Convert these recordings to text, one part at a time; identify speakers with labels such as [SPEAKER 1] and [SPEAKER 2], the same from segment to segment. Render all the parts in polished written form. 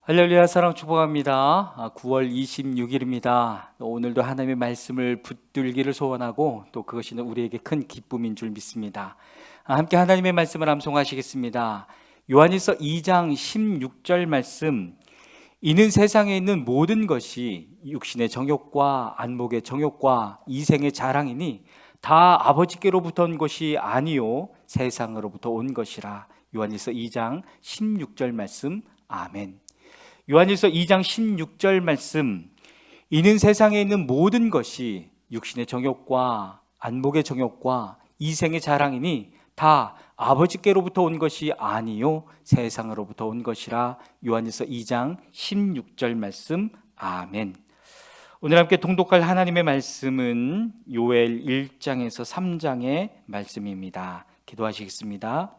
[SPEAKER 1] 할렐루야, 사랑 축복합니다. 9월 26일입니다. 오늘도 하나님의 말씀을 붙들기를 소원하고 또 그것이 우리에게 큰 기쁨인 줄 믿습니다. 함께 하나님의 말씀을 암송하시겠습니다. 요한일서 2장 16절 말씀. 이는 세상에 있는 모든 것이 육신의 정욕과 안목의 정욕과 이생의 자랑이니 다 아버지께로부터 온 것이 아니요 세상으로부터 온 것이라. 요한일서 2장 16절 말씀. 아멘. 요한일서 2장 16절 말씀. 이는 세상에 있는 모든 것이 육신의 정욕과 안목의 정욕과 이생의 자랑이니 다 아버지께로부터 온 것이 아니요 세상으로부터 온 것이라. 요한일서 2장 16절 말씀. 아멘. 오늘 함께 통독할 하나님의 말씀은 요엘 1장에서 3장의 말씀입니다. 기도하시겠습니다.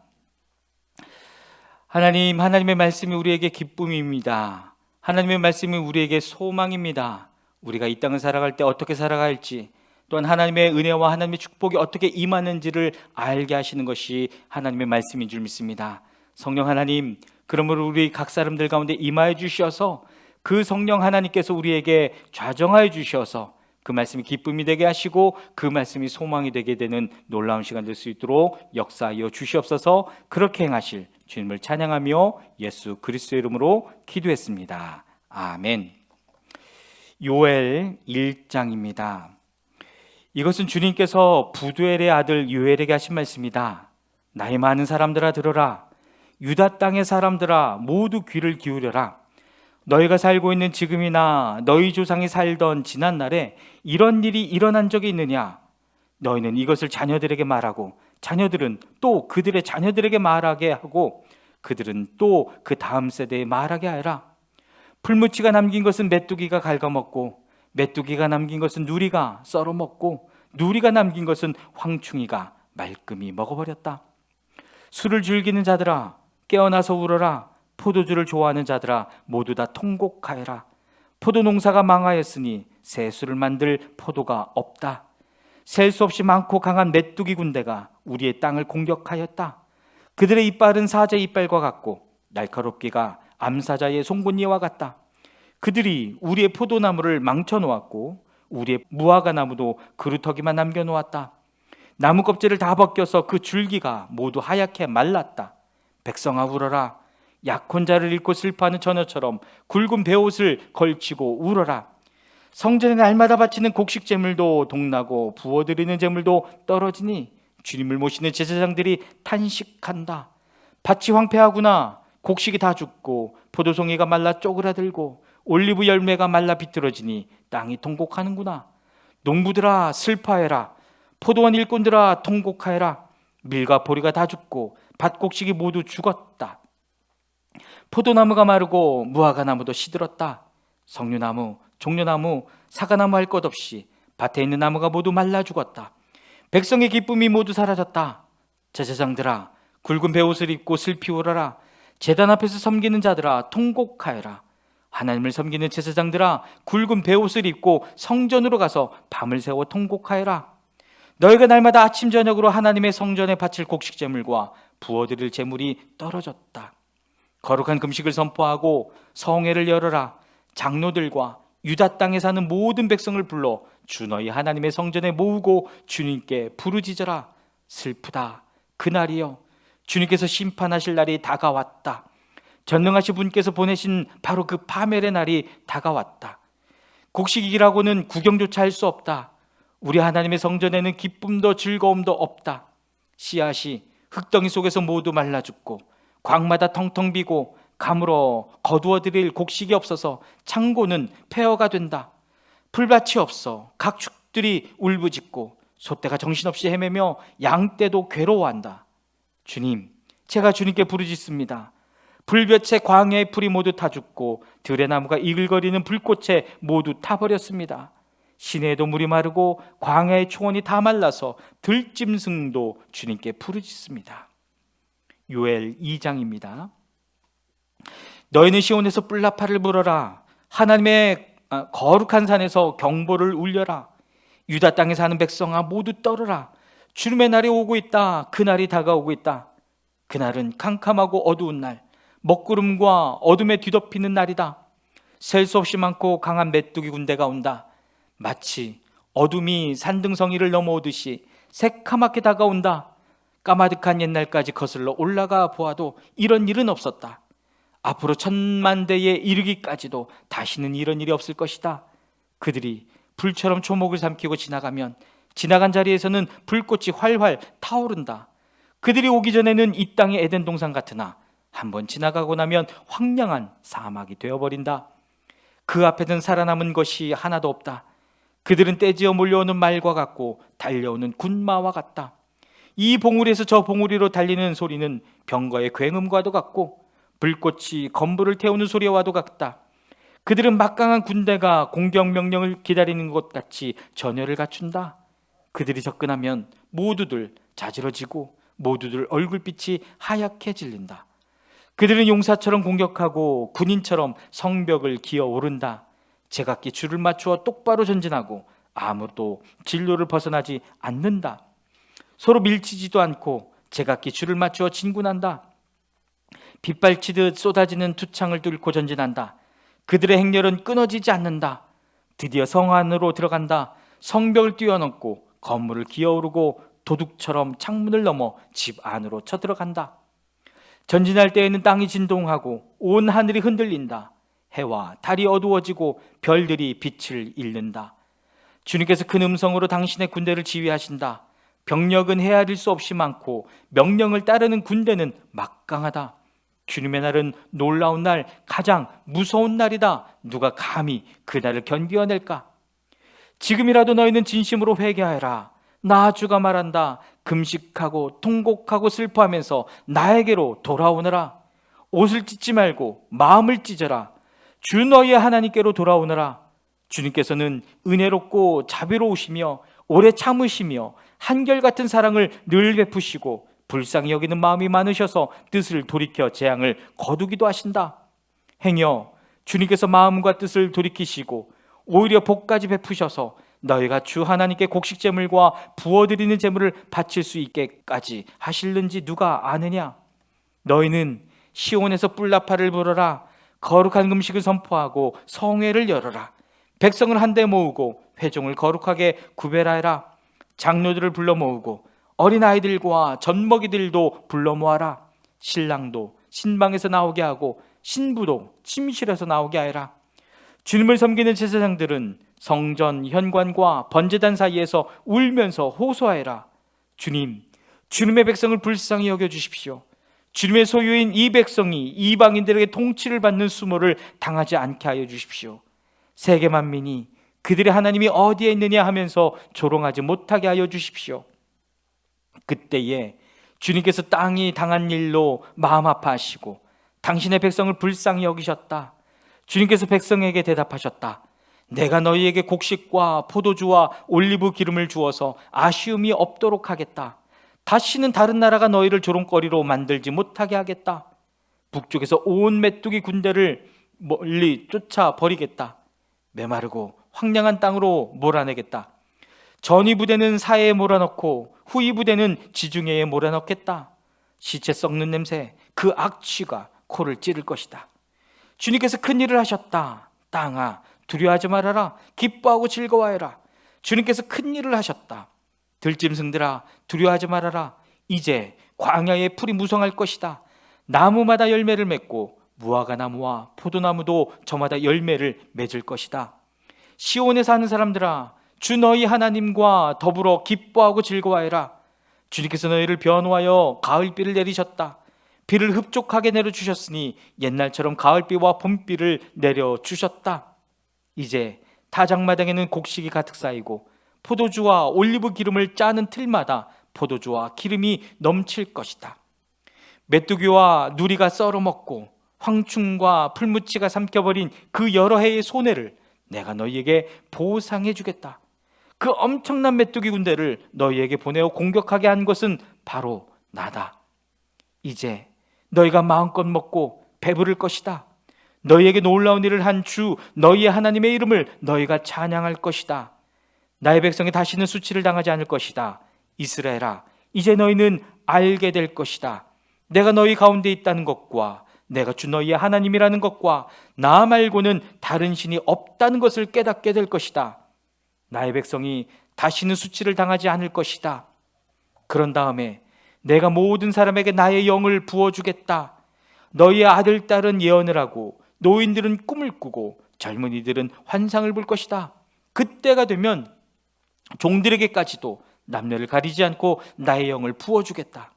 [SPEAKER 1] 하나님의 말씀이 우리에게 기쁨입니다. 하나님의 말씀이 우리에게 소망입니다. 우리가 이 땅을 살아갈 때 어떻게 살아가야 할지, 또한 하나님의 은혜와 하나님의 축복이 어떻게 임하는지를 알게 하시는 것이 하나님의 말씀인 줄 믿습니다. 성령 하나님, 그러므로 우리 각 사람들 가운데 임하여 주셔서 그 성령 하나님께서 우리에게 좌정하여 주셔서 그 말씀이 기쁨이 되게 하시고 그 말씀이 소망이 되게 되는 놀라운 시간 될 수 있도록 역사하여 주시옵소서. 그렇게 행하실 주님을 찬양하며 예수 그리스도의 이름으로 기도했습니다. 아멘. 요엘 1장입니다. 이것은 주님께서 부두엘의 아들 요엘에게 하신 말씀이다. 나이 많은 사람들아 들어라. 유다 땅의 사람들아 모두 귀를 기울여라. 너희가 살고 있는 지금이나 너희 조상이 살던 지난날에 이런 일이 일어난 적이 있느냐? 너희는 이것을 자녀들에게 말하고 자녀들은 또 그들의 자녀들에게 말하게 하고 그들은 또 그 다음 세대에 말하게 하라. 풀무치가 남긴 것은 메뚜기가 갉아먹고 메뚜기가 남긴 것은 누리가 썰어먹고 누리가 남긴 것은 황충이가 말끔히 먹어버렸다. 술을 즐기는 자들아 깨어나서 울어라. 포도주를 좋아하는 자들아 모두 다 통곡하여라. 포도 농사가 망하였으니 새 술을 만들 포도가 없다. 셀 수 없이 많고 강한 메뚜기 군대가 우리의 땅을 공격하였다. 그들의 이빨은 사자의 이빨과 같고 날카롭기가 암사자의 송곳니와 같다. 그들이 우리의 포도나무를 망쳐놓았고 우리의 무화과 나무도 그루터기만 남겨놓았다. 나무 껍질을 다 벗겨서 그 줄기가 모두 하얗게 말랐다. 백성아 울어라. 약혼 자를 잃고 슬퍼하는 처녀처럼 굵은 베옷을 걸치고 울어라. 성전에 날마다 바치는 곡식 제물도 동나고 부어드리는 제물도 떨어지니 주님을 모시는 제사장들이 탄식한다. 밭이 황폐하구나. 곡식이 다 죽고 포도송이가 말라 쪼그라들고 올리브 열매가 말라 비틀어지니 땅이 통곡하는구나. 농부들아 슬퍼해라. 포도원 일꾼들아 통곡하여라. 밀과 보리가 다 죽고 밭 곡식이 모두 죽었다. 포도나무가 마르고 무화과 나무도 시들었다. 석류나무, 종려나무, 사과나무 할 것 없이 밭에 있는 나무가 모두 말라 죽었다. 백성의 기쁨이 모두 사라졌다. 제사장들아 굵은 베옷을 입고 슬피 울어라. 제단 앞에서 섬기는 자들아 통곡하여라. 하나님을 섬기는 제사장들아 굵은 베옷을 입고 성전으로 가서 밤을 새워 통곡하여라. 너희가 날마다 아침 저녁으로 하나님의 성전에 바칠 곡식 제물과 부어드릴 제물이 떨어졌다. 거룩한 금식을 선포하고 성회를 열어라. 장로들과 유다 땅에 사는 모든 백성을 불러 주 너희 하나님의 성전에 모으고 주님께 부르짖어라. 슬프다. 그날이여 주님께서 심판하실 날이 다가왔다. 전능하신 분께서 보내신 바로 그 파멸의 날이 다가왔다. 곡식이라고는 구경조차 할 수 없다. 우리 하나님의 성전에는 기쁨도 즐거움도 없다. 씨앗이 흙덩이 속에서 모두 말라 죽고 광마다 텅텅 비고 가물어 거두어드릴 곡식이 없어서 창고는 폐허가 된다. 풀밭이 없어 각 축들이 울부짖고 소떼가 정신없이 헤매며 양떼도 괴로워한다. 주님, 제가 주님께 부르짖습니다. 불볕에 광야의 풀이 모두 타 죽고 들의 나무가 이글거리는 불꽃에 모두 타버렸습니다. 시내에도 물이 마르고 광야의 초원이 다 말라서 들짐승도 주님께 부르짖습니다. 요엘 2장입니다. 너희는 시온에서 뿔나팔을 불어라. 하나님의 거룩한 산에서 경보를 울려라. 유다 땅에 사는 백성아 모두 떨어라. 주님의 날이 오고 있다. 그날이 다가오고 있다. 그날은 캄캄하고 어두운 날, 먹구름과 어둠에 뒤덮이는 날이다. 셀 수 없이 많고 강한 메뚜기 군대가 온다. 마치 어둠이 산등성이를 넘어오듯이 새카맣게 다가온다. 까마득한 옛날까지 거슬러 올라가 보아도 이런 일은 없었다. 앞으로 천만대에 이르기까지도 다시는 이런 일이 없을 것이다. 그들이 불처럼 초목을 삼키고 지나가면 지나간 자리에서는 불꽃이 활활 타오른다. 그들이 오기 전에는 이 땅의 에덴 동산 같으나 한번 지나가고 나면 황량한 사막이 되어버린다. 그 앞에는 살아남은 것이 하나도 없다. 그들은 떼지어 몰려오는 말과 같고 달려오는 군마와 같다. 이 봉우리에서 저 봉우리로 달리는 소리는 병거의 굉음과도 같고 불꽃이 건부를 태우는 소리와도 같다. 그들은 막강한 군대가 공격 명령을 기다리는 것 같이 전열을 갖춘다. 그들이 접근하면 모두들 자지러지고 모두들 얼굴빛이 하얗게 질린다. 그들은 용사처럼 공격하고 군인처럼 성벽을 기어오른다. 제각기 줄을 맞추어 똑바로 전진하고 아무도 진로를 벗어나지 않는다. 서로 밀치지도 않고 제각기 줄을 맞추어 진군한다. 빗발치듯 쏟아지는 투창을 뚫고 전진한다. 그들의 행렬은 끊어지지 않는다. 드디어 성 안으로 들어간다. 성벽을 뛰어넘고 건물을 기어오르고 도둑처럼 창문을 넘어 집 안으로 쳐들어간다. 전진할 때에는 땅이 진동하고 온 하늘이 흔들린다. 해와 달이 어두워지고 별들이 빛을 잃는다. 주님께서 큰 음성으로 당신의 군대를 지휘하신다. 병력은 헤아릴 수 없이 많고 명령을 따르는 군대는 막강하다. 주님의 날은 놀라운 날, 가장 무서운 날이다. 누가 감히 그 날을 견디어낼까? 지금이라도 너희는 진심으로 회개하여라. 나 주가 말한다. 금식하고 통곡하고 슬퍼하면서 나에게로 돌아오너라. 옷을 찢지 말고 마음을 찢어라. 주 너희의 하나님께로 돌아오너라. 주님께서는 은혜롭고 자비로우시며 오래 참으시며 한결같은 사랑을 늘 베푸시고 불쌍히 여기는 마음이 많으셔서 뜻을 돌이켜 재앙을 거두기도 하신다. 행여 주님께서 마음과 뜻을 돌이키시고 오히려 복까지 베푸셔서 너희가 주 하나님께 곡식 제물과 부어드리는 제물을 바칠 수 있게까지 하실는지 누가 아느냐? 너희는 시온에서 뿔나팔을 불어라. 거룩한 음식을 선포하고 성회를 열어라. 백성을 한데 모으고 회종을 거룩하게 구별하여라. 장로들을 불러 모으고 어린아이들과 젖먹이들도 불러 모아라. 신랑도 신방에서 나오게 하고 신부도 침실에서 나오게 하여라. 주님을 섬기는 제사장들은 성전 현관과 번제단 사이에서 울면서 호소하여라. 주님, 주님의 백성을 불쌍히 여겨주십시오. 주님의 소유인 이 백성이 이방인들에게 통치를 받는 수모를 당하지 않게 하여 주십시오. 세계 만민이 그들의 하나님이 어디에 있느냐 하면서 조롱하지 못하게 하여 주십시오. 그때에 주님께서 땅이 당한 일로 마음 아파하시고 당신의 백성을 불쌍히 여기셨다. 주님께서 백성에게 대답하셨다. 내가 너희에게 곡식과 포도주와 올리브 기름을 주어서 아쉬움이 없도록 하겠다. 다시는 다른 나라가 너희를 조롱거리로 만들지 못하게 하겠다. 북쪽에서 온 메뚜기 군대를 멀리 쫓아버리겠다. 메마르고 황량한 땅으로 몰아내겠다. 전위 부대는 사해에 몰아넣고 후위 부대는 지중해에 몰아넣겠다. 시체 썩는 냄새, 그 악취가 코를 찌를 것이다. 주님께서 큰 일을 하셨다. 땅아, 두려워하지 말아라. 기뻐하고 즐거워해라. 주님께서 큰 일을 하셨다. 들짐승들아, 두려워하지 말아라. 이제 광야의 풀이 무성할 것이다. 나무마다 열매를 맺고 무화과 나무와 포도나무도 저마다 열매를 맺을 것이다. 시온에 사는 사람들아, 주 너희 하나님과 더불어 기뻐하고 즐거워해라. 주님께서 너희를 변호하여 가을비를 내리셨다. 비를 흡족하게 내려주셨으니 옛날처럼 가을비와 봄비를 내려주셨다. 이제 타작마당에는 곡식이 가득 쌓이고 포도주와 올리브 기름을 짜는 틀마다 포도주와 기름이 넘칠 것이다. 메뚜기와 누리가 썰어먹고 황충과 풀무치가 삼켜버린 그 여러 해의 손해를 내가 너희에게 보상해 주겠다. 그 엄청난 메뚜기 군대를 너희에게 보내어 공격하게 한 것은 바로 나다. 이제 너희가 마음껏 먹고 배부를 것이다. 너희에게 놀라운 일을 한 주 너희의 하나님의 이름을 너희가 찬양할 것이다. 나의 백성이 다시는 수치를 당하지 않을 것이다. 이스라엘아, 이제 너희는 알게 될 것이다. 내가 너희 가운데 있다는 것과 내가 주 너희의 하나님이라는 것과 나 말고는 다른 신이 없다는 것을 깨닫게 될 것이다. 나의 백성이 다시는 수치를 당하지 않을 것이다. 그런 다음에 내가 모든 사람에게 나의 영을 부어주겠다. 너희의 아들, 딸은 예언을 하고 노인들은 꿈을 꾸고 젊은이들은 환상을 볼 것이다. 그때가 되면 종들에게까지도 남녀를 가리지 않고 나의 영을 부어주겠다.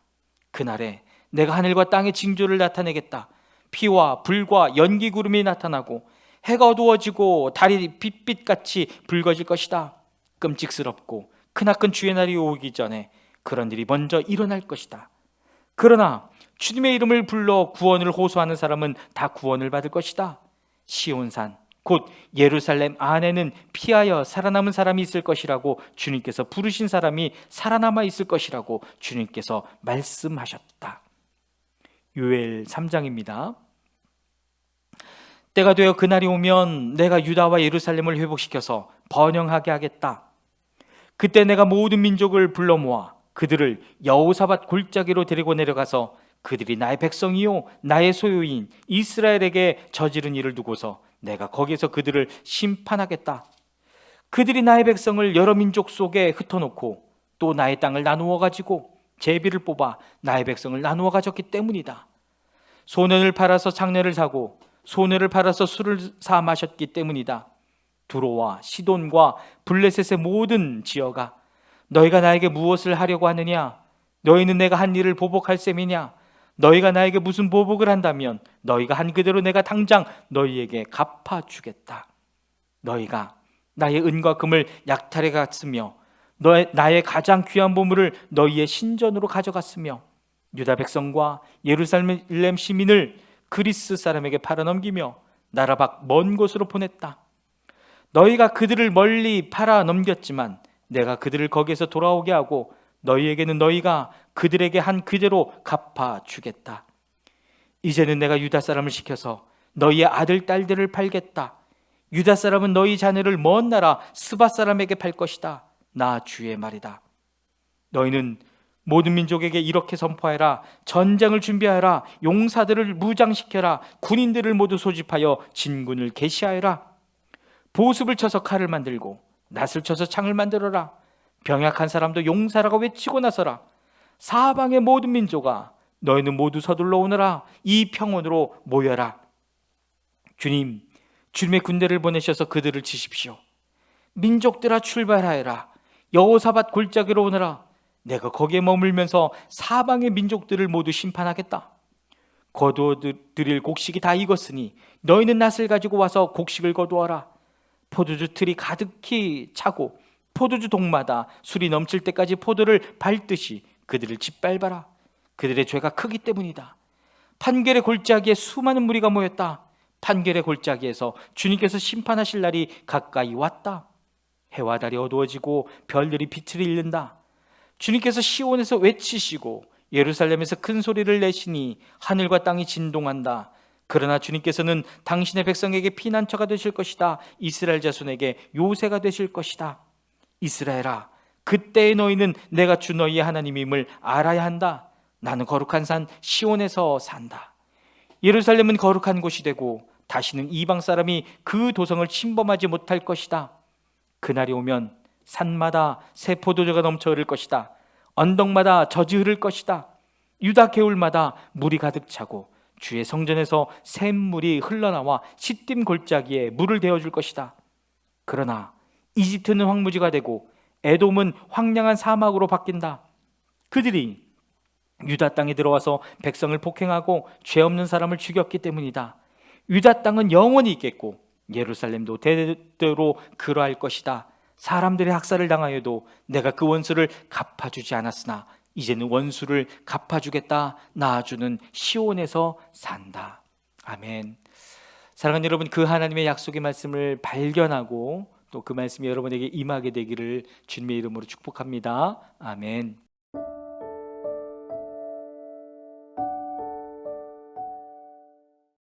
[SPEAKER 1] 그날에 내가 하늘과 땅의 징조를 나타내겠다. 피와 불과 연기 구름이 나타나고 해가 어두워지고 달이 빛빛같이 붉어질 것이다. 끔찍스럽고 크나큰 주의 날이 오기 전에 그런 일이 먼저 일어날 것이다. 그러나 주님의 이름을 불러 구원을 호소하는 사람은 다 구원을 받을 것이다. 시온산 곧 예루살렘 안에는 피하여 살아남은 사람이 있을 것이라고 주님께서 부르신 사람이 살아남아 있을 것이라고 주님께서 말씀하셨다. 요엘 3장입니다. 때가 되어 그날이 오면 내가 유다와 예루살렘을 회복시켜서 번영하게 하겠다. 그때 내가 모든 민족을 불러 모아 그들을 여호사밧 골짜기로 데리고 내려가서 그들이 나의 백성이요 나의 소유인 이스라엘에게 저지른 일을 두고서 내가 거기에서 그들을 심판하겠다. 그들이 나의 백성을 여러 민족 속에 흩어놓고 또 나의 땅을 나누어 가지고 제비를 뽑아 나의 백성을 나누어 가졌기 때문이다. 소년을 팔아서 장례를 사고 소녀를 팔아서 술을 사 마셨기 때문이다. 두로와 시돈과 블레셋의 모든 지어가 너희가 나에게 무엇을 하려고 하느냐? 너희는 내가 한 일을 보복할 셈이냐? 너희가 나에게 무슨 보복을 한다면 너희가 한 그대로 내가 당장 너희에게 갚아주겠다. 너희가 나의 은과 금을 약탈해 갔으며 나의 가장 귀한 보물을 너희의 신전으로 가져갔으며 유다 백성과 예루살렘 시민을 그리스 사람에게 팔아넘기며 나라 밖 먼 곳으로 보냈다. 너희가 그들을 멀리 팔아넘겼지만 내가 그들을 거기에서 돌아오게 하고 너희에게는 너희가 그들에게 한 그대로 갚아주겠다. 이제는 내가 유다 사람을 시켜서 너희의 아들, 딸들을 팔겠다. 유다 사람은 너희 자녀를 먼 나라 스바 사람에게 팔 것이다. 나 주의 말이다. 너희는 모든 민족에게 이렇게 선포하라. 전쟁을 준비하라. 용사들을 무장시켜라. 군인들을 모두 소집하여 진군을 개시하여라. 보습을 쳐서 칼을 만들고 낫을 쳐서 창을 만들어라. 병약한 사람도 용사라고 외치고 나서라. 사방의 모든 민족아, 너희는 모두 서둘러 오너라. 이 평원으로 모여라. 주님의 군대를 보내셔서 그들을 치십시오. 민족들아 출발하여라. 여호사밧 골짜기로 오너라. 내가 거기에 머물면서 사방의 민족들을 모두 심판하겠다. 거두어드릴 곡식이 다 익었으니 너희는 낫을 가지고 와서 곡식을 거두어라. 포도주 틀이 가득히 차고 포도주 동마다 술이 넘칠 때까지 포도를 밟듯이 그들을 짓밟아라. 그들의 죄가 크기 때문이다. 판결의 골짜기에 수많은 무리가 모였다. 판결의 골짜기에서 주님께서 심판하실 날이 가까이 왔다. 해와 달이 어두워지고 별들이 빛을 잃는다. 주님께서 시온에서 외치시고 예루살렘에서 큰 소리를 내시니 하늘과 땅이 진동한다. 그러나 주님께서는 당신의 백성에게 피난처가 되실 것이다. 이스라엘 자손에게 요새가 되실 것이다. 이스라엘아, 그때의 너희는 내가 주 너희의 하나님임을 알아야 한다. 나는 거룩한 산 시온에서 산다. 예루살렘은 거룩한 곳이 되고 다시는 이방 사람이 그 도성을 침범하지 못할 것이다. 그날이 오면 산마다 새 포도주가 넘쳐 흐를 것이다. 언덕마다 젖이 흐를 것이다. 유다 개울마다 물이 가득 차고 주의 성전에서 샘물이 흘러나와 시딤 골짜기에 물을 데워줄 것이다. 그러나 이집트는 황무지가 되고 에돔은 황량한 사막으로 바뀐다. 그들이 유다 땅에 들어와서 백성을 폭행하고 죄 없는 사람을 죽였기 때문이다. 유다 땅은 영원히 있겠고 예루살렘도 대대로 그러할 것이다. 사람들의 학살을 당하여도 내가 그 원수를 갚아주지 않았으나 이제는 원수를 갚아주겠다. 나 주는 시온에서 산다. 아멘. 사랑하는 여러분, 그 하나님의 약속의 말씀을 발견하고 또 그 말씀이 여러분에게 임하게 되기를 주님의 이름으로 축복합니다. 아멘.